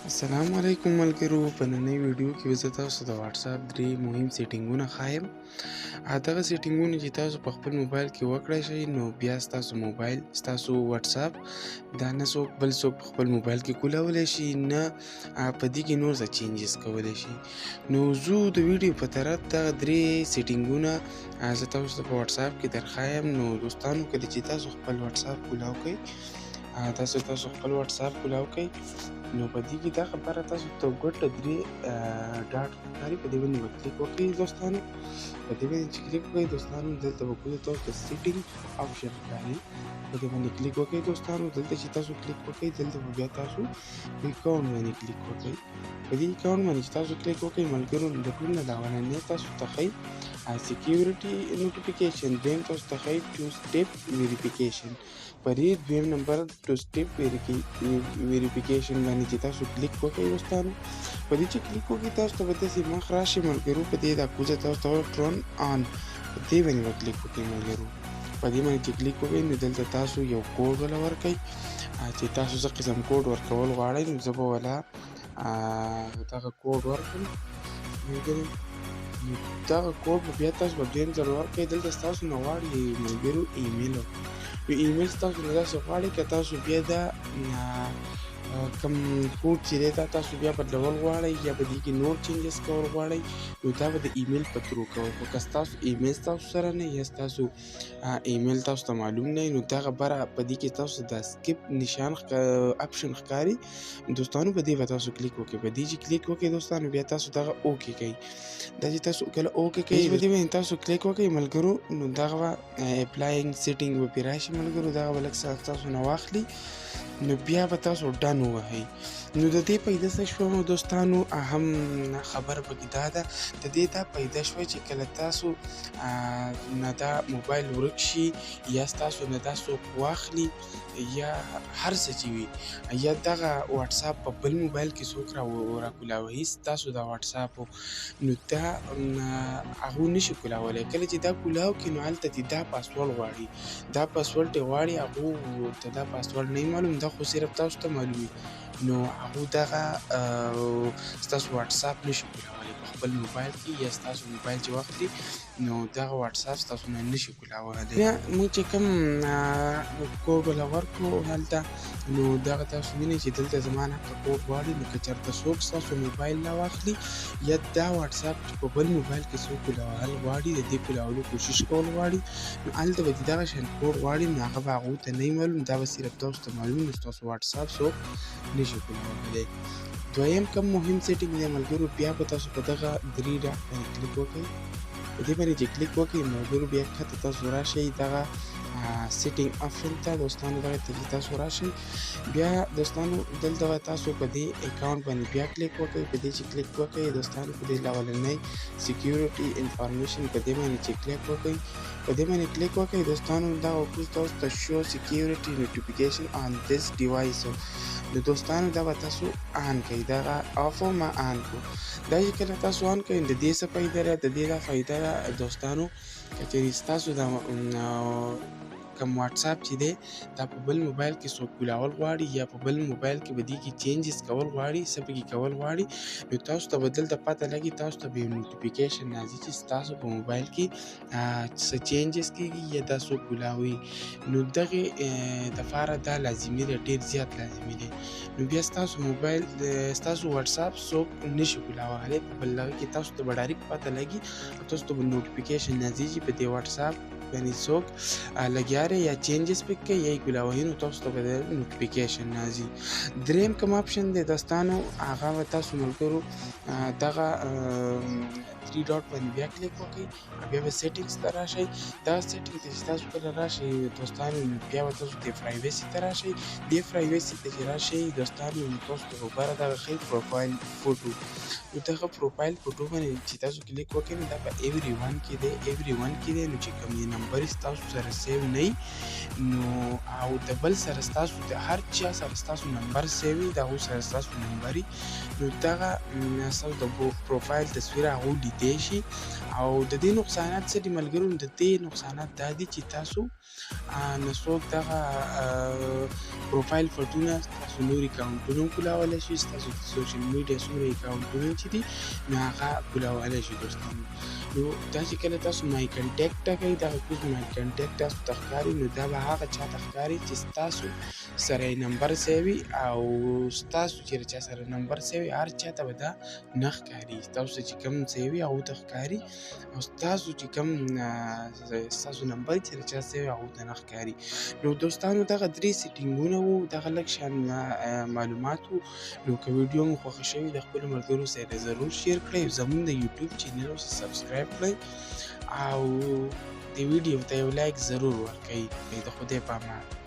السلام علیکم ملګرو، په نننۍ ویډیو کې به زه تاسو ته د واتساپ 3 مهم سیټینګونه ښایم. دغه سیټینګونه چې تاسو په خپل موبایل کې وکړای شئ نو بیا ستاسو واتساپ دا نه څوک بل څوک په خپل موبایل کې کولاولی شي، نه په دې کې نور څه چینجز کولی شي. نو زه د ویډیو په طرف دغه 3 سیټینګونه زه تاسو ته په واتساپ کې درښایم. نو دوستانو، کله چې تاسو خپل واتساپ کولاو کئ، تاسو خپل واتساپ کولاو کئ، نو په دې کې دا خبره تاسو ته ګوته 3 ډاټ ښکاري، په دې باندې به کلیک وکړئ دوستانو. په دې باندې چې کلیک وکړئ دوستانو، دلته به ګورئ تاسو ته سیټینګ آپشن ښکاري، په دې باندې کلیک وکړئ دوستانو. دلته چې تاسو کلیک وکړئ، دلته به بیا تاسو په اکاونټ باندې کلیک وکړئ. په دې اکاونټ باندې چې تاسو کلیک وکړئ ملګرو، د ټول نه اولنی تاسو ته ښایي سکیورټي نوټیفیکیشن، دویم تاسو ته ښایي 2 سټیپ ویریفیکیشن. په دې دویم نمبر 2 سټیپ ویریفیکیشن باندې چې تاسو کلیک وکړئ دوستانو، په دې چې کلیک وکړئ تاسو ته به داسې مخ راشي ملګرو. په دې دا کوزه تاسو ته ټرن آن، په دې باندې به کلیک وکړئ ملګرو. په دې باندې چې کلیک وکړئ نو دلته تاسو یو کوډ ولا ورکئ، چې تاسو څه قسم کوډ ورکول غواړئ نو زه به ولا دغه کوډ ورکړم ملګرو. نو دغه کوډ به بیا تاسو به دویم ځل ورکئ. دلته ستاسو نه غواړي ملګرو ایمیل، نو ایمیل ستاسو نه داسې غواړي که تاسو بیا دا کوم کوډ چې دی دا تاسو بیا بدلول غواړئ یا په دې کې نور چینجز کول غواړئ، نو دا به د ایمیل په ترو کوئ. خو که ستاسو ایمیل ستاسو سره نه یا ستاسو ایمیل تاسو ته معلوم نه وي، نو دغه بره په دې کې تاسو د سکیپ نشان اپشن ښکاري دوستانو، په دې به تاسو کلیک وکړئ. په دې چې کلیک وکړئ دوستانو، بیا تاسو دغه اوکې کوئ. دا چې تاسو کله اوکې کوئ، په دې باندې تاسو کلیک وکړئ ملګرو، نو دغه به اپلاینګ سیټینګ به پرې راشي ملګرو. دغه به لږ څه تاسو نه واخلي، نو بیا به تاسو ډن ووهئ. نو د دې پیدا څه شوه دوستانو، اهم خبره پکې دا ده، د دې دا پیدا شوه چې کله تاسو نه دا موبایل ورک شي یا ستاسو نه دا څوک واخلي یا هر څه چې وي، یا دغه واتساپ په بل موبایل کې څوک راکولاوي ستاسو دا واتساپ، نو دا هغوی نشي کولاولی. کله چې دا کولاو کړي نو هلته دې دا پاسورډ غواړي، دا پاسورډ یې غواړي، هغوی ته دا پاسورډ نه معلوم، دا خو صرف تاسو ته معلوم وي. نو هغوی دغه ستاسو واتساپ نشي کولاولی په خپل موبایل کې، یا ستاسو موبایل چې واخلي نو دغه واتساپ ستاسو نه نشي کولاولی. بیا موږ چې کوم کوډ ولا ورکړو هلته، نو دغه تاسو وینئ چې دلته زما نه کوډ غواړي. نو که چېرته څوک ستاسو موبایل نه واخلي یا دا واتساپ چې په بل موبایل کې څوک کولول غواړي، د دې کولولو کوشش کول غواړي، نو هلته به دغه شان کوډ غواړي، نو هغه به هغوی ته نه معلوم، دا به صرف تاسو ته معلوم، نو ستاسو واتساپ څوک نشي کولاولی. دویم کوم مهم سیټینګ دی ملګرو، بیا به تاسو په دغه 3 ډاټ باندې کلیک وکړئ. په دې باندې چې کلیک وکړئ ملګرو، بیا ښکته تاسو راشئ دغه سیټینګ آپشن ته دوستانو. دغه ته چې تاسو راشئ، بیا دوستانو دلته تاسو په دې اکاونټ باندې بیا کلیک وکړئ. په دې چې کلیک وکړئ دوستانو، په دې اولنی سکیورټي انفارمیشن په دې باندې چې کلیک وکړئ، په دې باندې کلیک وکړئ دوستانو. دا وکړئ تاسو ته شو سکیورټي نوټیفیکیشن آن دیس ډیوایس، نو دوستانو دا به تاسو آن کړئ، دغه آف ما آن کړو. دا چې کله تاسو آن کړئ، د دې څه فایده ده، د دې دا فایده ده دوستانو، که چېرې ستاسو د کوم واتساپ چې دی دا په بل موبایل کې څوک کولاول غواړي یا په بل موبایل کې به دې کې چینجز کول غواړي، څه پکې کول غواړي، نو تاسو ته به دلته پته لګي، تاسو ته به یو نوټیفیکیشن راځي چې ستاسو په موبایل کې څه چینجز کېږي یا دا څوک کولاوي. نو دغې دپاره دا لازمي دی، ډېر زیات لازمي دی. نو بیا ستاسو موبایل ستاسو واتساپ څوک نشي کولاولی په بل هغه کې، تاسو ته به ډایرکټ پته لګي او تاسو ته به نوټیفیکیشن راځي چې په دې واتساپ باندې څوک لګیا دی یا چینجز پکې کوي یا یې کولاوي، نو تاسو ته به نوټیفیکیشن راځي. دریم کوم آپشن دی دوستانو، هغه به تاسو ملګرو دغه 3 ډاټ باندې بیا کلیک وکړئ، بیا به سیټینګز ته راشئ. دغه سیټینګ ته چې تاسو کله راشئ دوستانو، بیا به تاسو د پرایویسي ته راشئ. دې پرایویسي ته چې راشئ دوستانو، نو تاسو ته به بره دغه ښایي پروفایل فوټو، نو دغه پروفایل فوټو باندې چې تاسو کلیک وکړئ، نو دا په ایوری ون کې دی، ایوری ون کې دی. نو چې کوم یې نمبر ستاسو سره سیو نه وي، نو او د بل سره ستاسو د هر چا سره ستاسو نمبر سیو وي، د هغوی سره ستاسو نمبر وي، نو دغه ستاسو د پروفایل تصویر هغوی لیدلی کیدای شي. او د دې نقصانات څه دي ملګرو؟ د دې نقصانات دا دي چې تاسو نه څوک دغه پروفایل فوټونه ستاسو نور اکاونټونه هم کولولی شي. ستاسو د سوشل میډیا څومره اکاونټونه چې دي نو هغه کولولی شي دوستانو. نو دا چې کله تاسو مای کنټیکټ کوئ دغه کوز مای کنټیکټ تاسو ته ښکاري نو دا به هغه چا ته ښکاري چې ستاسو سره یې نمبر سوي او ستاسو چېرې چا سره نمبر سوي هر چا ته به دا نه ښکاري. تاسو چې کوم سوي هغو ته ښکاري او ستاسو چې کوم ستاسو نمبر چېرې چا سوي هغو ته نه ښکاري. نو دوستانو دغه 3 سیټینګونه وو، دغه لږ شان معلومات وو. نو که ویډیو مو خوښه شوې د خپلو ملګرو سره ضرور شیر کړئ. زموږ د یوټیوب چینل اوس سبسکرایب کړئ او د ویډیو ته یو لایک ضرور ورکړئ. د خدای په امان.